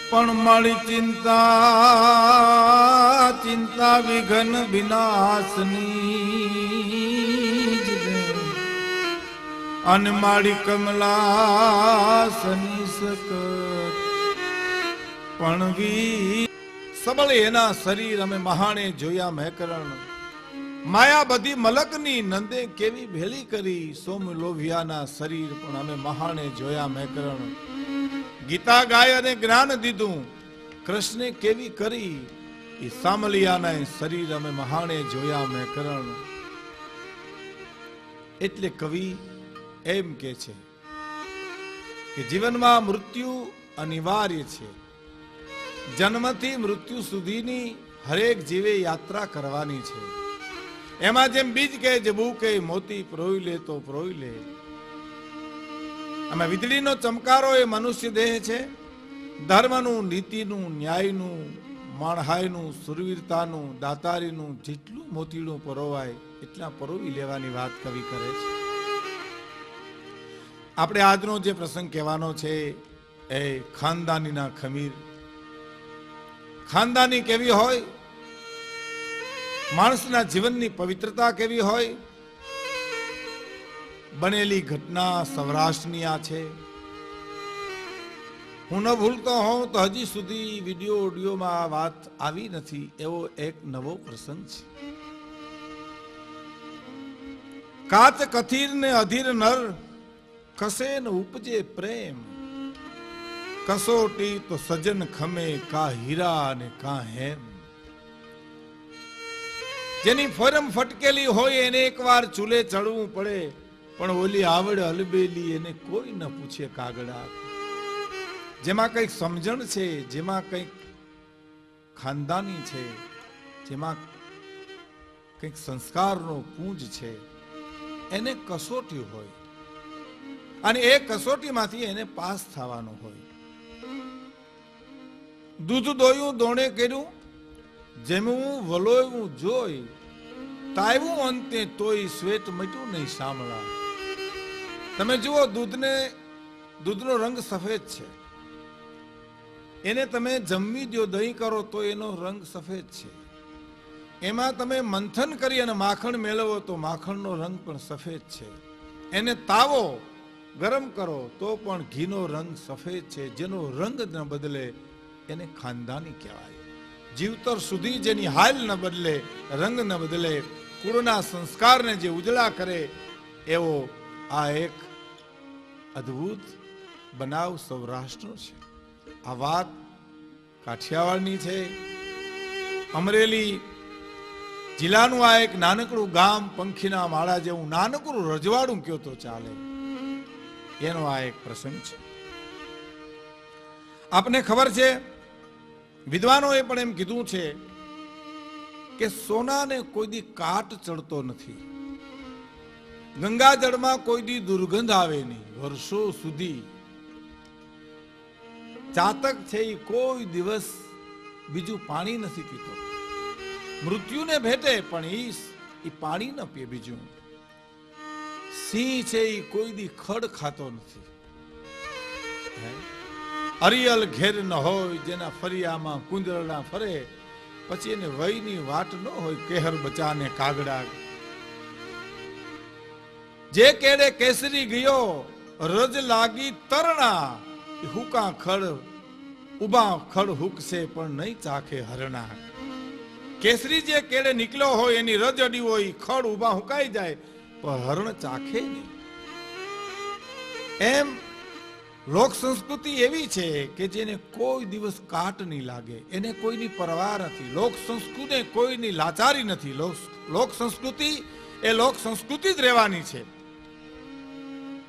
પણ મારી ચિંતા ચિંતા વિઘન વિનાશની અને મારી કમલા સની સકત પણ વી સબળ એના શરીર અમે મહાણે જોયા મહેકરણ માયા બધી મલકની નંદે કેવી ભેળી કરી સોમ લોભિયાના શરીર પણ અમે મહાણે જોયા મહેકરણ ગીતા ગાય અને જ્ઞાન દીધું કૃષ્ણે કેવી કરી એ સામલિયાના શરીર અમે મહાણે જોયા મહેકરણ એટલે કવિ એમ કે છે કે જીવનમાં મૃત્યુ અનિવાર્ય છે જન્મથી મૃત્યુ સુધીની હરેક જીવે યાત્રા કરવાની છે એમાં જેમ બીજ કે જબુ કે મોતી પ્રોઈ લે તો પ્રોઈ લે આમાં વીજળીનો ચમકારો એ મનુષ્ય દેહ છે ધર્મનું નીતિનું ન્યાયનું માણહાઈનું સુરવીરતાનું દાતારીનું જેટલું મોતીડું પરોવાય એટલા પરોવી લેવાની વાત કવિ કરે છે આપણે આજનો જે પ્રસંગ કહેવાનો છે એ ખાનદાનીના ખમીર ખાનદાની કેવી હોય માણસના જીવનની પવિત્રતા કેવી હોય બનેલી ઘટના સૌરાષ્ટ્રની આ છે હું ન ભૂલતો હોઉં તો હજી સુધી વિડીયો ઓડિયોમાં આ વાત આવી નથી એવો એક નવો પ્રસંગ છે કાચ કથીર ને અધીર નર કસે ન ઉપજે પ્રેમ કસોટી તો સજન ખમે કા હીરા ને કા હેમ જેની ફરમ ફટકેલી હોય એને એકવાર ચૂલે ચડવું પડે પણ ઓલી આવડ હલબેલી એને કોઈ ન પૂછે કાગડા જેમાં કંઈક સમજણ છે જેમાં કંઈક ખાનદાની છે જેમાં કંઈક સંસ્કારનો પૂંજ છે એને કસોટી હોય અને એ કસોટીમાંથી એને પાસ થવાનું હોય દૂધ દોયું દોણે કર્યું જેમું વલોયું જોઈ તાવ્યું અંતે તોય શ્વેત મટ્યું નહીં સાંભળા તમે જુઓ દૂધનો રંગ સફેદ છે એને તમે જમવી દો દહીં કરો તો એનો રંગ સફેદ છે એમાં તમે મંથન કરી અને માખણ મેળવો તો માખણનો રંગ પણ સફેદ છે એને તાવો ગરમ કરો તો પણ ઘીનો રંગ સફેદ છે જેનો રંગ ન બદલે એને ખાનદાની કહેવાય જીવતર સુધી જેની હાલ ન બદલે રંગ ન બદલે કુળના સંસ્કારને જે ઉજળા કરે એવો આ એક અદ્ભુત બનાવ સૌરાષ્ટ્રનો છે આ વાત કાઠિયાવાડની છે અમરેલી જિલ્લાનું આ એક નાનકડું ગામ પંખીના માળા જેવું નાનકડું રજવાડું કયો તો ચાલે એનો આ એક પ્રસંગ છે આપને ખબર છે વિદ્વાનોએ પણ એમ કીધું છે કે સોનાને કોઈ દી કાટ ચડતો નથી ગંગાજળમાં કોઈ દી દુર્ગંધ આવે નહીં વર્ષો સુધી ચાતક છે એ કોઈ દિવસ બીજું પાણી નથી પીતો મૃત્યુને ભેટે પણ એ પાણી ન પીએ બીજું સિંહ છે એ કોઈ દી ખડ ખાતો નથી અરિયલ ઘેર ન હોય જેના ફરિયામાં કુંદરડા ફરે પછી એને વયની વાટ ન હોય કેહર બચાને કાગડા જે કેડે કેસરી ગયો રજ લાગી તરણા હુકા ખડ ઉભા ખડ હુકશે પણ નહીં ચાખે હરણા કેસરી જે કેડે નીકળ્યો હોય એની રજ અડી હોય ખડ ઉભા હુકાઈ જાય પણ હરણ ચાખે નહીં એમ લોક સંસ્કૃતિ એવી છે કે જેને કોઈ દિવસ કાટ નહીં લાગે એને કોઈની પરવા નથી લોક સંસ્કૃતિ કોઈની લાચારી નથી લોક સંસ્કૃતિ એ લોક સંસ્કૃતિ જ રહેવાની છે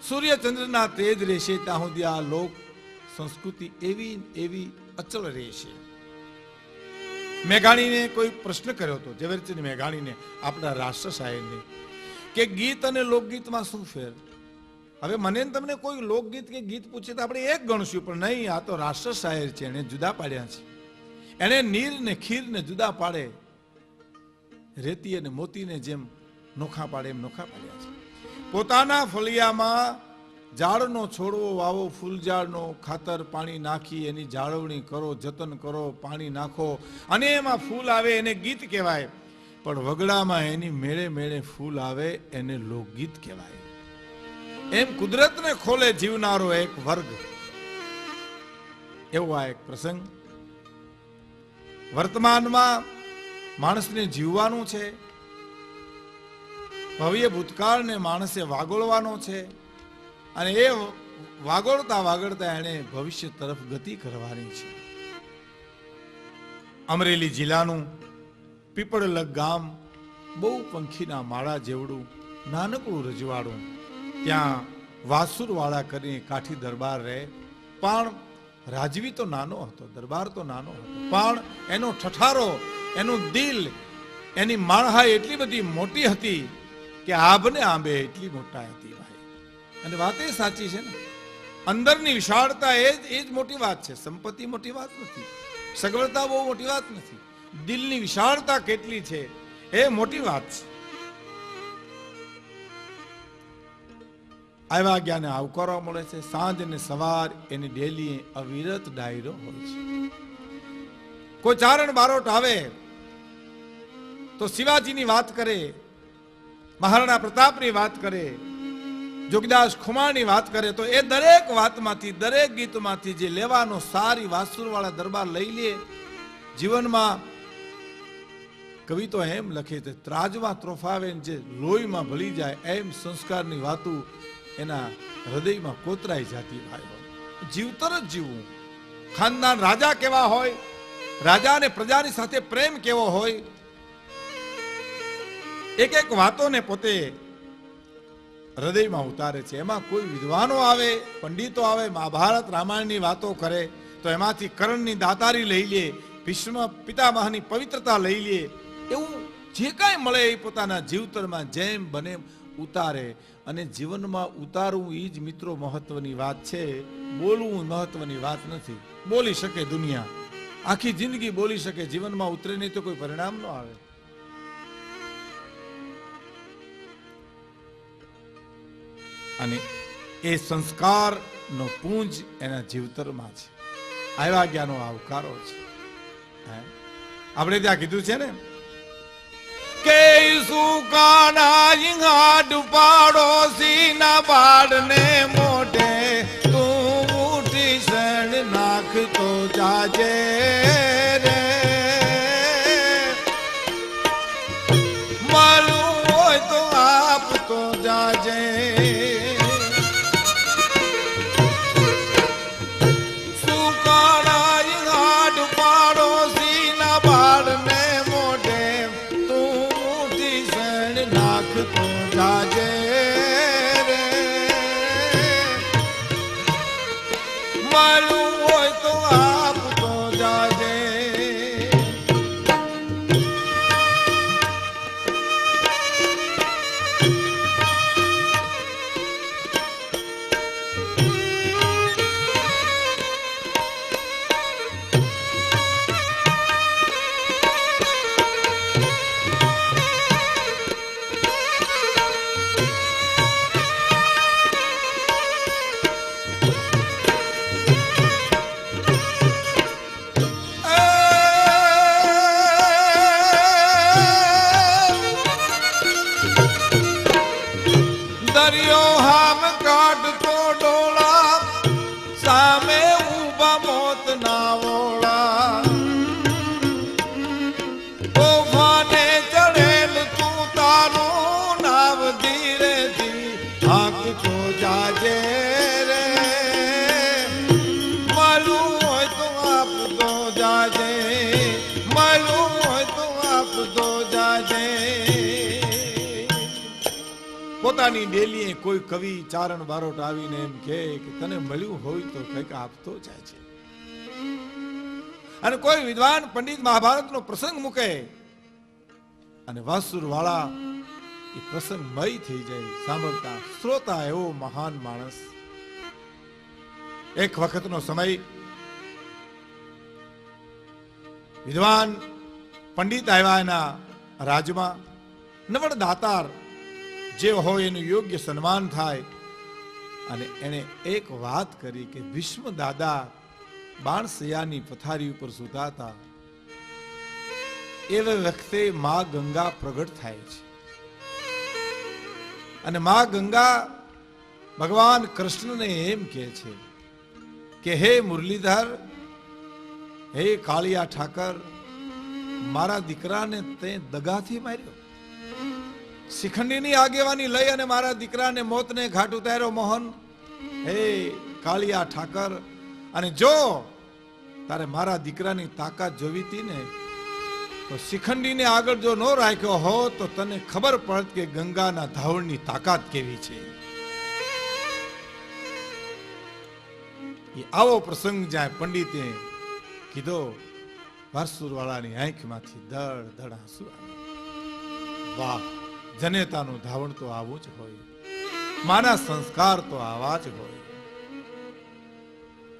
સૂર્યચંદ્રના તેજ રહેશે ત્યાં સુધી આ લોક સંસ્કૃતિ એવી અચળ રહેશે મેઘાણીને કોઈ પ્રશ્ન કર્યો હતો ઝવેરચંદ મેઘાણીને આપણા રાષ્ટ્ર શાયરને કે ગીત અને લોકગીતમાં શું ફેર હવે મને તમને કોઈ લોકગીત કે ગીત પૂછે તો આપણે એક ગણશું પણ નહીં આ તો રાષ્ટ્ર શાયર છે એને જુદા પાડ્યા છે એને નીર ને ખીર ને જુદા પાડે રેતી અને મોતીને જેમ નોખા પાડે એમ નોખા પાડ્યા છે પોતાના ફળિયામાં ઝાડનો છોડવો વાવો, ફૂલઝાડનો ખાતર પાણી નાખી એની જાળવણી કરો, જતન કરો, પાણી નાખો અને એમાં ફૂલ આવે એને ગીત કહેવાય. પણ વગડામાં એની મેળે મેળે ફૂલ આવે એને લોકગીત કહેવાય. એમ કુદરતને ખોલે જીવનારો એક વર્ગ. એવો આ એક પ્રસંગ વર્તમાનમાં માણસને જીવવાનું છે. ભવ્ય ભૂતકાળને માણસે વાગોળવાનો છે અને એ વાગોળતા વાગોળતા એને ભવિષ્ય તરફ ગતિ કરવાની છે. અમરેલી જિલ્લાનું પીપળલગ ગામ બહુ પંખીના માળા જેવડું નાનકડું રજવાડું. ત્યાં વાસુરવાળા કરીને કાઠી દરબાર રહે. પણ રાજવી તો નાનો હતો, દરબાર તો નાનો હતો, પણ એનો ઠઠારો, એનું દિલ, એની માળહા એટલી બધી મોટી હતી કે આભને આંબે એટલી મોટા હતી ભાઈ. અને વાત એ સાચી છે ને, અંદરની વિશાળતા એ જ મોટી વાત છે. સંપત્તિ મોટી વાત નથી, સગવડતા બહુ મોટી વાત નથી. દિલની વિશાળતા કેટલી છે એ મોટી વાત છે. આવ્યા જ્ઞાને આવકારવા મળે છે. સાંજ અને સવાર એની ડેલી અવિરત ડાયરો હોય છે. કોઈ ચારણ બારોટ આવે તો શિવાજીની વાત કરે, મહારાણા પ્રતાપની વાત કરે, જોગીદાસ ખુમાની વાત કરે તો એ દરેક વાતમાંથી, દરેક ગીતમાંથી જે લેવાનો સારી વાસુરવાળા દરબાર લઈ લે. જીવનમાં કવિ તો એમ લખે છે, ત્રાજમાં ત્રોફાવે જે લોહીમાં ભળી જાય એમ સંસ્કારની વાતો એના હૃદયમાં કોતરાઈ જતી ભાઈઓ. જીવતર જ જીવવું. ખાનદાન રાજા કેવા હોય, રાજા અને પ્રજાની સાથે પ્રેમ કેવો હોય, એક એક વાતોને પોતે હૃદયમાં ઉતારે છે. એમાં કોઈ વિદ્વાનો આવે, પંડિતો આવે, મહાભારત રામાયણની વાતો કરે તો એમાંથી કર્ણની દાતારી લઈ લે, ભીષ્મ પિતામહની પવિત્રતા લઈ લે. એવું જે કાંઈ મળે એ પોતાના જીવતરમાં જેમ બને ઉતારે. અને જીવનમાં ઉતારવું એ જ મિત્રો મહત્વની વાત છે. બોલવું મહત્વની વાત નથી. બોલી શકે દુનિયા, આખી જિંદગી બોલી શકે, જીવનમાં ઉતરે નહીં તો કોઈ પરિણામ ન આવે. અને એ સંસ્કારનો પૂંજ એના જીવતરમાં છે. આવ્યા જ્ઞાનો આવકારો છે. આપણે ત્યાં કીધું છે ને કે સુકાના ઈંગાડ પાડોશી ના બાળને મોઢે તું ઉઠી શણ નાખતો જાજે રે, મારું હોય તો આપતો જાજે. સુકાના ઈંગાડ પાડોશી ના બાળને મોઢે નાખતો જાજે રે, મારું હોય તો આપતો જાજે. દરિયો હામ કાઢતો ડોળા, સામે ઉભા મોત ના વોળા. તોફાને ચડેલ તું તારું નાવ ધીરેથી હાંકતો જાજે રે, માલું હોય તો આપતો જાજે, માલું હોય તો આપતો જાજે. પોતાની ડેલીએ કોઈ કવિ ચારણ બારોટ આવીને એમ કહે કે તને મળ્યું હોય તો કંઈક આપતો જાય છે. અને કોઈ વિદ્વાન પંડિત મહાભારતનો પ્રસંગ મૂકે અને વાસુર વાળા એ પ્રસંગ મય થઈ જાય સાંભળતા. શ્રોતા એવો મહાન માણસ. એક વખતનો સમય વિદ્વાન પંડિત આવ્યા એના રાજમાં. નવળ દાતાર જે હોય એનું યોગ્ય સન્માન થાય અને એને એક વાત કરી કે ભીષ્મ દાદા બાણસૈયાની પથારી ઉપર સૂતા હતા એ વખતે માં ગંગા પ્રગટ થાય છે અને માં ગંગા ભગવાન કૃષ્ણને એમ કહે છે કે હે મુરલીધર, હે કાળિયા ઠાકર, મારા દીકરાને તે દગાથી માર્યો, શિખંડીની આગેવાની લઈ અને મારા દીકરાને મોતને ઘાટ ઉતાર્યો. મોહન, હે કાળિયા ઠાકર, અને જો તારે મારા દીકરાની તાકાત જોવી હતી ને તો શિખંડીને આગળ જો ન રાખ્યો હો તો તને ખબર પડત કે ગંગાના ધાવણની તાકાત કેવી છે. આવો પ્રસંગ જ્યાં પંડિતે કીધો, વારસુરવાળાની આંખમાંથી દળ દળ આંસુ આવે. વાહ, જનેતાનું ધાવણ તો આવું જ હોય, માના સંસ્કાર તો આવા જ હોય.